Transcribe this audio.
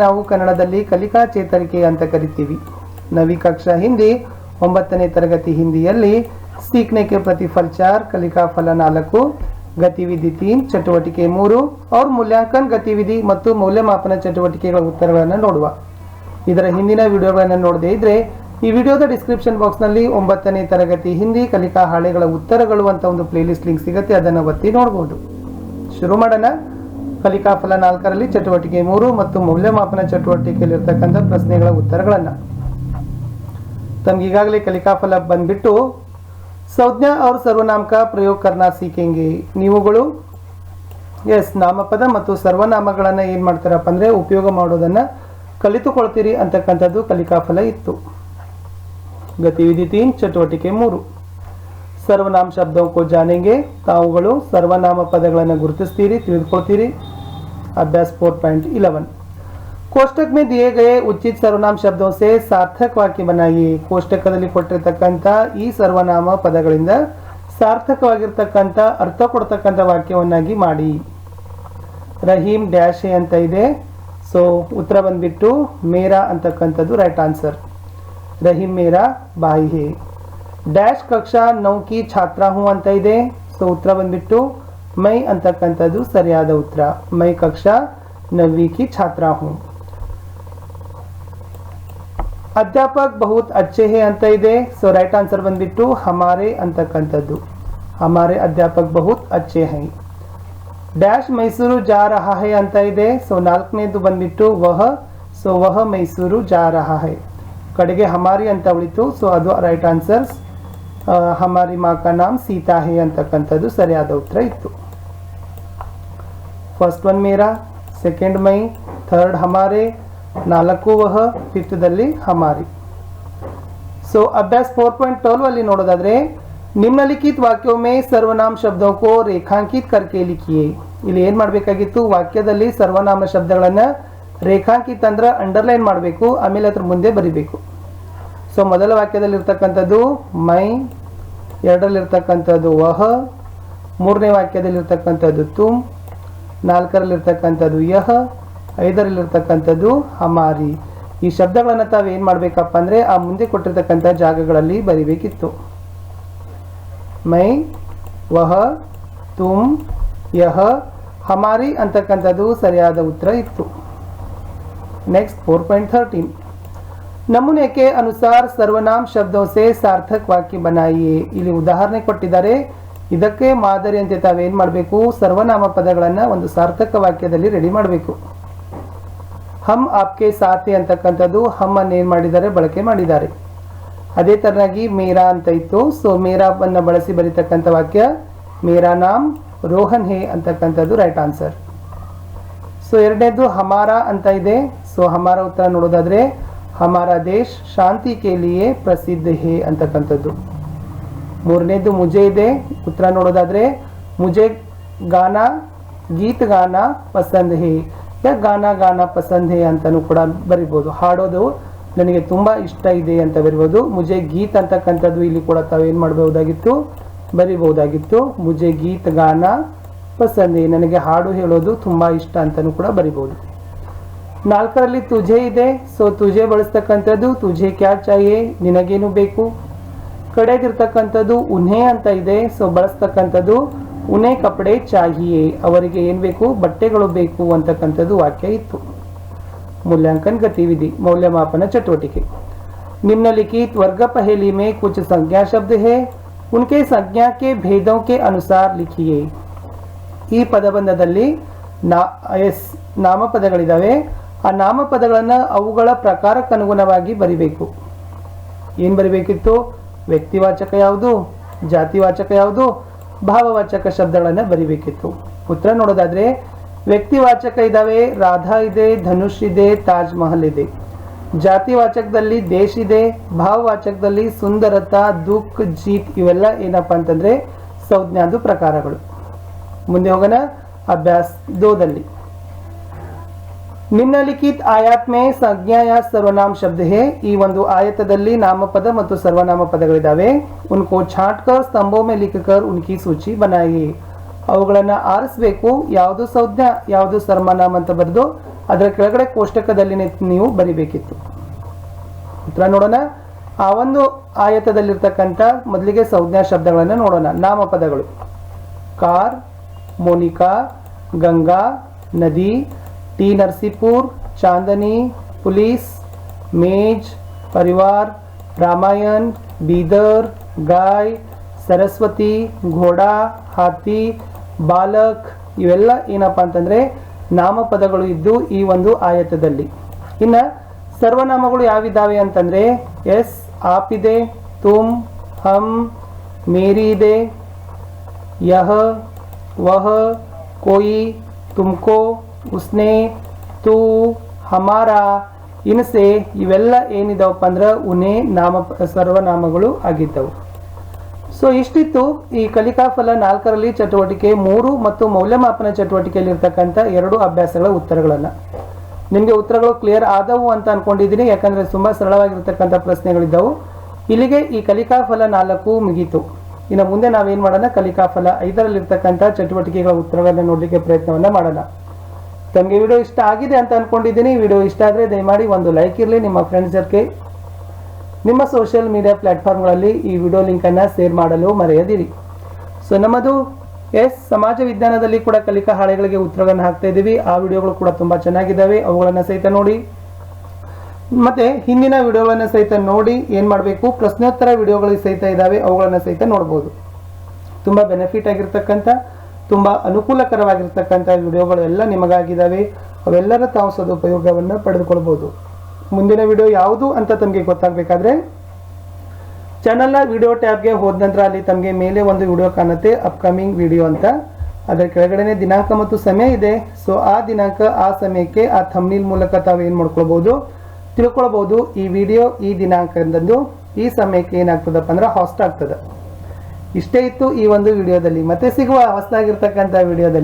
ನಾವು ಕನ್ನಡದಲ್ಲಿ ಕಲಿಕಾ ಚೇತರಿಕೆ ಅಂತ ಕರಿತೀವಿ. ನವಿ ಕಕ್ಷಾ ಹಿಂದಿ 9ನೇ ತರಗತಿ ಹಿಂದಿಯಲ್ಲಿ सीखने के प्रतिफल 4, कलिका फल 4, गतिविधि 3, ಚಟುವಟಿಕೆ 3 और मूल्यांकन गतिविधि ಮತ್ತು ಮೌಲ್ಯಮಾಪನ ಚಟುವಟಿಕೆಗಳ ಉತ್ತರಗಳನ್ನು ನೋಡುವ. ಇದರ ಹಿಂದಿನ ವಿಡಿಯೋಗಳನ್ನು ನೋಡದೇ ಇದ್ರೆ ಈ ವಿಡಿಯೋದ ಡಿಸ್ಕ್ರಿಪ್ಷನ್ ಬಾಕ್ಸ್ ನಲ್ಲಿ 9ನೇ ತರಗತಿ ಹಿಂದಿ ಕಲಿಕಾ ಹಾಳೆಗಳ ಉತ್ತರಗಳು ಅಂತ ಒಂದು ಪ್ಲೇಲಿಸ್ಟ್ ಲಿಂಕ್ ಸಿಗುತ್ತೆ, ಅದನ್ನು ಒತ್ತಿ ನೋಡಬಹುದು. ಶುರು ಮಾಡೋಣ. ಕಲಿಕಾ ಫಲ 4ರಲ್ಲಿ ಚಟುವಟಿಕೆ 3 ಮತ್ತು ಮೌಲ್ಯಮಾಪನ ಚಟುವಟಿಕೆಯಲ್ಲಿ ಇರತಕ್ಕಂಥ ಪ್ರಶ್ನೆಗಳ ಉತ್ತರಗಳನ್ನು. ತಮಗೆ ಈಗಾಗಲೇ ಕಲಿಕಾ ಫಲ ಬಂದ್ಬಿಟ್ಟು संज्ञा और सर्वनाम का प्रयोग करना सीखेंगे. ನೀವುಗಳು ನಾಮಪದ ಮತ್ತು ಸರ್ವನಾಮಗಳನ್ನು ಏನು ಮಾಡ್ತಾರಪ್ಪ ಅಂದ್ರೆ ಉಪಯೋಗ ಮಾಡೋದನ್ನ ಕಲಿತುಕೊಳ್ತೀರಿ ಅಂತಕ್ಕಂಥದ್ದು ಕಲಿಕಾ ಫಲ ಇತ್ತು. ಗತಿವಿಧಿ 3 ಚಟುವಟಿಕೆ 3 सर्वनाम शब्दों को जानेंगे. ತಾವುಗಳು ಸರ್ವನಾಮ ಪದಗಳನ್ನು ಗುರುತಿಸ್ತೀರಿ, ತಿಳಿದುಕೊಳ್ತೀರಿ. अभ्यास 4.11 कोष्टक में दिए गए उचित सर्वनाम शब्दों से सार्थक वाक्य बनाइए. ಕೋಷ್ಟಕದಲ್ಲಿ ಕೊಟ್ಟಿರತಕ್ಕಂತ ಈ ಸರ್ವನಾಮ ಪದಗಳಿಂದ ಸಾರ್ಥಕವಾಗಿರತಕ್ಕಂತ ಅರ್ಥ ಕೊಡ್ತಕ್ಕಂತ ವಾಕ್ಯವನ್ನಾಗಿ ಮಾಡಿ. ರಹೀಮ್ ಡ್ಯಾಶ್ ಹೇ ಅಂತ ಇದೆ, ಸೊ ಉತ್ತರ ಬಂದ್ಬಿಟ್ಟು ಮೇರಾ ಅಂತಕ್ಕಂಥದ್ದು ರೈಟ್ ಆನ್ಸರ್. ರಹೀಮ್ ಮೇರಾ ಬಾಯಿ ಹೇ. ಡ್ಯಾಶ್ ಕಕ್ಷಾ 9 की छात्रा हूं ಅಂತ ಇದೆ, ಸೊ ಉತ್ತರ ಬಂದ್ಬಿಟ್ಟು ಮೈ ಅಂತಕ್ಕಂಥದ್ದು ಸರಿಯಾದ ಉತ್ತರ. ಮೈ ಕಕ್ಷಾ 9वीं की छात्रा हूं. अध्यापक बहुत अच्छे हैं ಅಂತ ಇದೆ, ಸೊ ರೈಟ್ ಆನ್ಸರ್ ಬಂದ್ಬಿಟ್ಟು ಹಮಾರೆ ಅಂತಕ್ಕಂಥದ್ದು. ಹಮಾರೆ ಅಧ್ಯಾಪक बहुत अच्छे हैं. ಡ್ಯಾಶ್ ಮೈಸೂರು ಜಾ ರಹಾ ಹೈ ಅಂತ ಇದೆ, ಸೊ 4ನೇದು ಬಂದ್ಬಿಟ್ಟು ವಹ, ಸೊ ವಹ ಮೈಸೂರು ಜಾ ರಹಾ ಹೈ. ಕಡೆಗೆ ಹಮಾರಿ ಅಂತ ಉಳಿತು, ಸೊ ಅದು ರೈಟ್ ಆನ್ಸರ್. ಹಮಾರಿ ಮಾ ಕಾ ನಾಮ್ ಸೀತಾ ಹೈ ಅಂತಕ್ಕಂಥದ್ದು ಸರಿಯಾದ ಉತ್ತರ ಇತ್ತು. ಫಸ್ಟ್ ಒನ್ ಮೇರಾ, ಸೆಕೆಂಡ್ ಮೈ, ಥರ್ಡ್ ಹಮಾರೆ, 4 ವಹ, 5th ದಲ್ಲಿ ಹಮಾರಿ. ಸೊ अभ्यास 4.12 ಅಲ್ಲಿ ನೋಡೋದಾದ್ರೆ ನಿಮ್ನಲಿಖಿತ ವಾಕ್ಯೋं में सर्वनाम शब्दों को रेखांकित करके लिखिए. ಇಲ್ಲಿ ಏನು ಮಾಡಬೇಕಾಗಿತ್ತು, ವಾಕ್ಯದಲ್ಲಿ ಸರ್ವನಾಮ ಶಬ್ದಗಳನ್ನ ರೇಖಾಂಕಿತ ಅಂದ್ರೆ ಅಂಡರ್ಲೈನ್ ಮಾಡಬೇಕು, ಆಮೇಲೆ ಅದ್ರ ಮುಂದೆ ಬರಿಬೇಕು. ಸೊ ಮೊದಲ ವಾಕ್ಯದಲ್ಲಿ ಇರ್ತಕ್ಕಂಥದ್ದು ಮೈ, ಎರಡರಲ್ಲಿ ಇರ್ತಕ್ಕಂಥದ್ದು ವಹ, 3ನೇ ವಾಕ್ಯದಲ್ಲಿ ಇರ್ತಕ್ಕಂಥದ್ದು ತುಮ್, 4ರಲ್ಲಿ ಇರ್ತಕ್ಕಂಥದ್ದು ಯಹ, 5ರಲ್ಲಿ ಇರ್ತಕ್ಕಂಥದ್ದು ಹಮಾರಿ. ಈ ಶಬ್ದಗಳನ್ನು ತಾವು ಏನು ಮಾಡಬೇಕಪ್ಪ ಅಂದ್ರೆ ಆ ಮುಂದೆ ಕೊಟ್ಟಿರ್ತಕ್ಕಂಥ ಜಾಗಗಳಲ್ಲಿ ಬರಿಬೇಕಿತ್ತು. ಮೈ, ವಹ, ತುಮ್, ಯಹ, ಹಮಾರಿ ಅಂತಕ್ಕಂಥದ್ದು ಸರಿಯಾದ ಉತ್ತರ ಇತ್ತು. ನೆಕ್ಸ್ಟ್ 4.13 ನಮೂನೆ के अनुसार सर्वनाम शब्दों से सार्थक वाक्य बनाइए. ಇಲ್ಲಿ ಉದಾಹರಣೆ ಕೊಟ್ಟಿದ್ದಾರೆ, ಇದಕ್ಕೆ ಮಾದರಿಯಂತೆ ತಾವೇನು ಮಾಡಬೇಕು, ಸರ್ವನಾಮ ಪದಗಳನ್ನು ಒಂದು ಸಾರ್ಥಕ ವಾಕ್ಯದಲ್ಲಿ ರೆಡಿ ಮಾಡಬೇಕು. ಹಮ್ ಆಪ್ಕೆ ಸಾಥೆ ಅಂತಕ್ಕಂಥದ್ದು ಹಮ್ ಅನ್ನು ಏನು ಮಾಡಿದ್ದಾರೆ, ಬಳಕೆ ಮಾಡಿದ್ದಾರೆ. ಅದೇ ತರನಾಗಿ ಮೇರಾ ಅಂತ ಇತ್ತು, ಸೊ ಮೇರಾವನ್ನು ಬಳಸಿ ಬರೀತಕ್ಕಂಥ ವಾಕ್ಯ ಮೇರಾ ನಾಮ್ ರೋಹನ್ ಹೇ ಅಂತಕ್ಕಂಥದ್ದು ರೈಟ್ ಆನ್ಸರ್. ಸೊ ಎರಡನೇದು ಹಮಾರಾ ಅಂತ ಇದೆ, ಸೊ ಹಮಾರ ಉತ್ತರ ನೋಡೋದಾದ್ರೆ ಹಮಾರಾ ದೇಶ್ ಶಾಂತಿ ಕೆ ಲಿಯೇ ಪ್ರಸಿದ್ಧ ಹೇ ಅಂತಕ್ಕಂಥದ್ದು. 3ನೇದು ಮುಜೆ ಇದೆ, ಉತ್ತರ ನೋಡೋದಾದ್ರೆ ಮುಜೆ ಗಾನಾ ಗೀತ್ ಗಾನಾ ಪಸಂದ್ ಹೇ, ಯಾ ಗಾನಾ ಗಾನಾ ಪಸಂದ್ ಹೇ ಅಂತಾನು ಕೂಡ ಬರಿಬೋದು. ಹಾಡೋದು ನನಗೆ ತುಂಬಾ ಇಷ್ಟ ಇದೆ ಅಂತ ಬರಿಬೋದು. ಮುಜೆ ಗೀತ್ ಅಂತಕ್ಕಂಥದ್ದು ಇಲ್ಲಿ ಕೂಡ ತಾವೇನು ಮಾಡಬಹುದಾಗಿತ್ತು, ಬರಿಬಹುದಾಗಿತ್ತು. ಮುಜೆ ಗೀತ್ ಗಾನಾ ಪಸಂದ್ ಹೇ, ನನಗೆ ಹಾಡು ಹೇಳೋದು ತುಂಬಾ ಇಷ್ಟ ಅಂತಾನು ಕೂಡ ಬರಿಬಹುದು. 4ರಲ್ಲಿ ತುಜೆ ಇದೆ, ಸೊ ತುಜೆ ಬಳಸ್ತಕ್ಕಂಥದ್ದು ತುಜೆ ಕ್ಯಾ ಚಾಹಿಯೇ, ನಿನಗೇನು ಬೇಕು. ಕಡೆಗಿರ್ತಕ್ಕಂಥದ್ದು ಉನ್ಹೆ ಅಂತ ಇದೆ, ಸೊ ಬಳಸ್ತಕ್ಕಂಥದ್ದು ಉನ್ಹೆ ಕಪಡೆ ಚಾಹಿಯೇ, ಅವರಿಗೆ ಏನು ಬೇಕು, ಬಟ್ಟೆಗಳು ಬೇಕು ಅಂತಕ್ಕಂಥದ್ದು ವಾಕ್ಯ ಇತ್ತು. मूल्यांकन गतिविधि मौल्यमापन चटुवटिके. निम्नलिखित वर्ग पहेली में कुछ संज्ञा शब्द है, उनके संज्ञा के भेदों के अनुसार लिखिए. ಈ ಪದಬಂಧದಲ್ಲಿ ನಾಮಪದಗಳಿದಾವೆ, ಆ ನಾಮಪದಗಳನ್ನು ಅವುಗಳ ಪ್ರಕಾರಕ್ಕನುಗುಣವಾಗಿ ಬರಿಬೇಕು. ಏನು ಬರಿಬೇಕಿತ್ತು, ವ್ಯಕ್ತಿವಾಚಕ ಯಾವುದು, ಜಾತಿವಾಚಕ ಯಾವುದು, ಭಾವವಾಚಕ ಶಬ್ದಗಳನ್ನು ಬರಿಬೇಕಿತ್ತು. ಉತ್ತರ ನೋಡೋದಾದ್ರೆ ವ್ಯಕ್ತಿವಾಚಕ ಇದಾವೆ, ರಾಧಾ ಇದೆ, ಧನುಷ್ ಇದೆ, ತಾಜ್ ಮಹಲ್ ಇದೆ. ಜಾತಿವಾಚಕದಲ್ಲಿ ದೇಶ್ ಇದೆ, ಭಾವವಾಚಕದಲ್ಲಿ ಸುಂದರತಾ, ದುಃಖ, ಜೀತ್ ಇವೆಲ್ಲ ಏನಪ್ಪಾ ಅಂತಂದ್ರೆ ಸಂಜ್ಞಾದು ಪ್ರಕಾರಗಳು. ಮುಂದೆ ಹೋಗೋಣ. ಅಭ್ಯಾಸ 2ದಲ್ಲಿ ನಿಮ್ನಲಿಖಿತ ಆಯಾತ್ ಮೇ ಸಂಜ್ಞಾ ಯಾ ಸರ್ವನಾಮ ಶಬ್ದ ಹೇ. ಈ ಒಂದು ಆಯತದಲ್ಲಿ ನಾಮಪದ ಮತ್ತು ಸರ್ವನಾಮ ಪದಗಳಿದಾವೆ. ಉನ್ಕೋ ಛಾಂಟ್ ಕರ್ ಸ್ತಂಭೋ ಮೇ ಲಿಖ್ ಕರ್ ಉನ್ಕಿ ಸೂಚಿ ಬನಾಯಿಯೇ. ಅವುಗಳನ್ನು ಆರಿಸಬೇಕು. ಯಾವುದು ಸಂಜ್ಞಾ ಯಾವುದು ಸರ್ವನಾಮ ಅಂತ ಬರೆದು ಅದರ ಕೆಳಗಡೆ ಕೋಷ್ಟಕದಲ್ಲಿ ನೀವು ಬರಿಬೇಕಿತ್ತು. ಉತ್ತರ ನೋಡೋಣ. ಆ ಒಂದು ಆಯತದಲ್ಲಿರ್ತಕ್ಕಂಥ ಮೊದಲಿಗೆ ಸಂಜ್ಞಾ ಶಬ್ದಗಳನ್ನು ನೋಡೋಣ. ನಾಮಪದಗಳು: कार, मोनिका, गंगा, नदी, टी नरसीपुर, चांदनी, पुलिस, मेज, परिवार, रामायण, बीदर, गाय, सरस्वती, घोड़ा, हाथी, ಬಾಲಕ್ ಇವೆಲ್ಲ ಏನಪ್ಪ ಅಂತಂದರೆ ನಾಮಪದಗಳು ಇದ್ದು ಈ ಒಂದು ಆಯತದಲ್ಲಿ. ಇನ್ನು ಸರ್ವನಾಮಗಳು ಯಾವಿದ್ದಾವೆ ಅಂತಂದರೆ ಎಸ್, ಆಪ್ ಇದೆ, ತುಮ್, ಹಮ್, ಮೇರಿ ಇದೆ, यह, वह, कोई, तुमको, उसने, तू, हमारा, इनसे ಇವೆಲ್ಲ ಏನಿದಾವಪ್ಪ ಅಂದ್ರೆ ಉನೇ ಸರ್ವನಾಮಗಳು ಆಗಿದ್ದವು. ಸೊ ಇಷ್ಟಿತ್ತು ಈ ಕಲಿಕಾಫಲ 4ರಲ್ಲಿ ಚಟುವಟಿಕೆ 3 ಮತ್ತು ಮೌಲ್ಯಮಾಪನ ಚಟುವಟಿಕೆಯಲ್ಲಿ ಇರ್ತಕ್ಕಂಥ 2 ಅಭ್ಯಾಸಗಳ ಉತ್ತರಗಳನ್ನು. ನಿಮಗೆ ಉತ್ತರಗಳು ಕ್ಲಿಯರ್ ಆದವು ಅಂತ ಅನ್ಕೊಂಡಿದ್ದೀನಿ, ಯಾಕಂದರೆ ತುಂಬ ಸರಳವಾಗಿರ್ತಕ್ಕಂಥ ಪ್ರಶ್ನೆಗಳಿದ್ದವು. ಇಲ್ಲಿಗೆ ಈ ಕಲಿಕಾಫಲ 4 ಮುಗೀತು. ಇನ್ನು ಮುಂದೆ ನಾವೇನು ಮಾಡೋಣ, ಕಲಿಕಾಫಲ 5ರಲ್ಲಿರ್ತಕ್ಕಂಥ ಚಟುವಟಿಕೆಗಳ ಉತ್ತರಗಳನ್ನು ನೋಡಲಿಕ್ಕೆ ಪ್ರಯತ್ನವನ್ನು ಮಾಡೋಣ. ತಮಗೆ ವಿಡಿಯೋ ಇಷ್ಟ ಆಗಿದೆ ಅಂತ ಅನ್ಕೊಂಡಿದ್ದೀನಿ. ವಿಡಿಯೋ ಇಷ್ಟ ಆದರೆ ದಯಮಾಡಿ ಒಂದು ಲೈಕ್ ಇರಲಿ. ನಿಮ್ಮ ಫ್ರೆಂಡ್ಸ್ ಜೊತೆ ನಿಮ್ಮ ಸೋಷಿಯಲ್ ಮೀಡಿಯಾ ಪ್ಲಾಟ್ಫಾರ್ಮ್ಗಳಲ್ಲಿ ಈ ವಿಡಿಯೋ ಲಿಂಕನ್ನು ಶೇರ್ ಮಾಡಲು ಮರೆಯದಿರಿ. ಸೊ ನಮ್ಮದು ಸಮಾಜ ವಿಜ್ಞಾನದಲ್ಲಿ ಕೂಡ ಕಲಿಕಾ ಹಾಳೆಗಳಿಗೆ ಉತ್ತರಗಳನ್ನು ಹಾಕ್ತಾ ಇದ್ದೀವಿ. ಆ ವಿಡಿಯೋಗಳು ಕೂಡ ತುಂಬ ಚೆನ್ನಾಗಿದ್ದಾವೆ, ಅವುಗಳನ್ನು ಸಹಿತ ನೋಡಿ. ಮತ್ತೆ ಹಿಂದಿನ ವಿಡಿಯೋಗಳನ್ನು ಸಹಿತ ನೋಡಿ ಏನು ಮಾಡಬೇಕು, ಪ್ರಶ್ನೋತ್ತರ ವಿಡಿಯೋಗಳು ಸಹಿತ ಇದ್ದಾವೆ, ಅವುಗಳನ್ನು ಸಹಿತ ನೋಡ್ಬೋದು. ತುಂಬ ಬೆನಿಫಿಟ್ ಆಗಿರ್ತಕ್ಕಂಥ ತುಂಬ ಅನುಕೂಲಕರವಾಗಿರ್ತಕ್ಕಂಥ ವಿಡಿಯೋಗಳು ಎಲ್ಲ ನಿಮಗಾಗಿದ್ದಾವೆ. ಅವೆಲ್ಲರ ತಾವು ಸದುಪಯೋಗವನ್ನು ಪಡೆದುಕೊಳ್ಬೋದು. ಮುಂದಿನ ವಿಡಿಯೋ ಯಾವುದು ಅಂತ ತಮಗೆ ಗೊತ್ತಾಗಬೇಕಾದ್ರೆ ಚಾನಲ್ನ ವಿಡಿಯೋ ಟ್ಯಾಬ್ಗೆ ಹೋದ ನಂತರ ಅಲ್ಲಿ ತಮಗೆ ಮೇಲೆ ಒಂದು ವಿಡಿಯೋ ಕಾಣುತ್ತೆ, ಅಪ್ಕಮಿಂಗ್ ವಿಡಿಯೋ ಅಂತ. ಅದರ ಕೆಳಗಡೆ ದಿನಾಂಕ ಮತ್ತು ಸಮಯ ಇದೆ. ಸೊ ಆ ದಿನಾಂಕ ಆ ಸಮಯಕ್ಕೆ ಆ ಥಂಬ್ನೇಲ್ ಮೂಲಕ ತಾವು ಏನು ಮಾಡ್ಕೊಳ್ಬೋದು, ತಿಳ್ಕೊಳ್ಬೋದು. ಈ ವಿಡಿಯೋ ಈ ದಿನಾಂಕದಂದು ಈ ಸಮಯಕ್ಕೆ ಏನಾಗ್ತದಪ್ಪ ಅಂದ್ರೆ ಹಾಸ್ಟ್ ಆಗ್ತದೆ. ಇಷ್ಟೇ ಇತ್ತು ಈ ಒಂದು ವಿಡಿಯೋದಲ್ಲಿ. ಮತ್ತೆ ಸಿಗುವ ಹೊಸದಾಗಿರ್ತಕ್ಕಂಥ ವಿಡಿಯೋದಲ್ಲಿ.